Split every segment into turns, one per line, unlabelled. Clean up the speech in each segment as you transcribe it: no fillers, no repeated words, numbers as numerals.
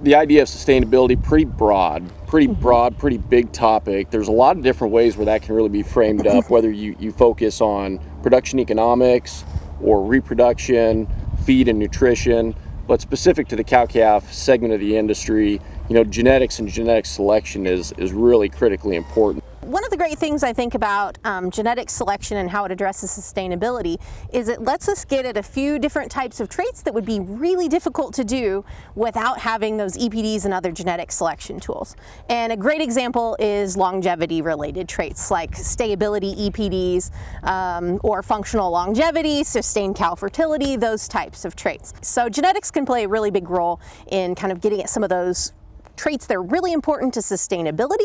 The idea of sustainability, pretty broad, pretty big topic. There's a lot of different ways where that can really be framed up, whether you focus on production economics or reproduction, feed and nutrition, but specific to the cow-calf segment of the industry, genetics and genetic selection is really critically important.
One of the great things I think about genetic selection and how it addresses sustainability is it lets us get at a few different types of traits that would be really difficult to do without having those EPDs and other genetic selection tools. And a great example is longevity related traits like stability EPDs or functional longevity, sustained cow fertility, those types of traits. So genetics can play a really big role in kind of getting at some of those traits that are really important to sustainability,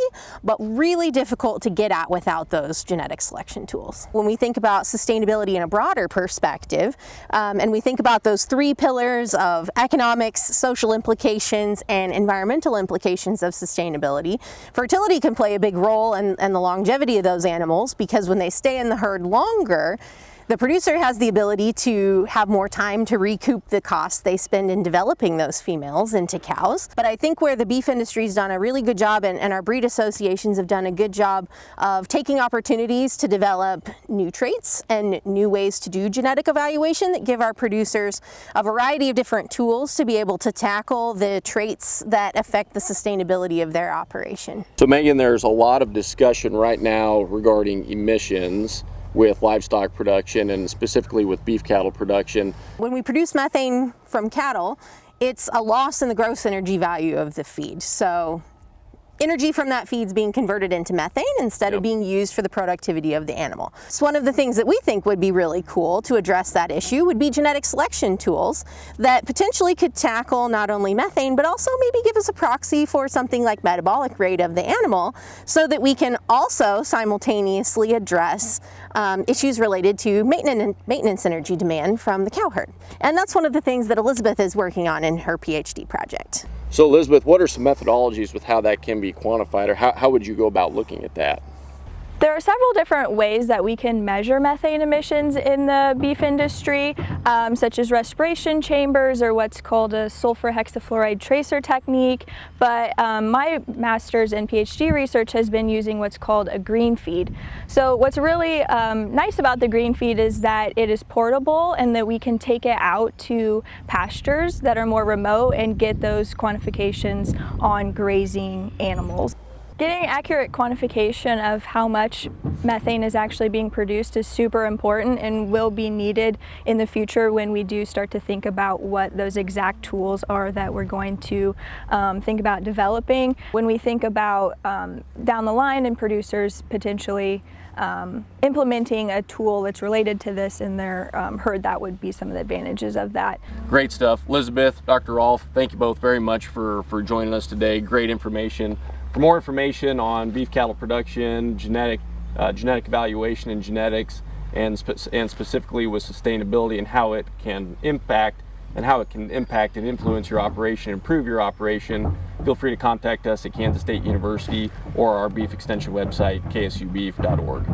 but really difficult to get at without those genetic selection tools. When we think about sustainability in a broader perspective, and we think about those three pillars of economics, social implications, and environmental implications of sustainability, fertility can play a big role in the longevity of those animals, because when they stay in the herd longer, the producer has the ability to have more time to recoup the costs they spend in developing those females into cows. But I think where the beef industry's done a really good job, and our breed associations have done a good job of taking opportunities to develop new traits and new ways to do genetic evaluation that give our producers a variety of different tools to be able to tackle the traits that affect the sustainability of their operation.
So Megan, there's a lot of discussion right now regarding emissions with livestock production and specifically with beef cattle production.
When we produce methane from cattle, it's a loss in the gross energy value of the feed. So energy from that feed is being converted into methane instead of being used for the productivity of the animal. So one of the things that we think would be really cool to address that issue would be genetic selection tools that potentially could tackle not only methane, but also maybe give us a proxy for something like metabolic rate of the animal, so that we can also simultaneously address issues related to maintenance energy demand from the cow herd. And that's one of the things that Elizabeth is working on in her PhD project.
So Elizabeth, what are some methodologies with how that can be quantified, or how would you go about looking at that?
There are several different ways that we can measure methane emissions in the beef industry, such as respiration chambers or what's called a sulfur hexafluoride tracer technique. But my master's and PhD research has been using what's called a green feed. So what's really nice about the green feed is that it is portable and that we can take it out to pastures that are more remote and get those quantifications on grazing animals. Getting accurate quantification of how much methane is actually being produced is super important and will be needed in the future when we do start to think about what those exact tools are that we're going to think about developing. When we think about down the line and producers potentially implementing a tool that's related to this in their herd, that would be some of the advantages of that.
Great stuff. Elizabeth, Dr. Rolfe, thank you both very much for joining us today. Great information. For more information on beef cattle production, genetic evaluation and genetics, and specifically with sustainability and how it can impact and influence your operation, improve your operation, feel free to contact us at Kansas State University or our beef extension website, ksubeef.org.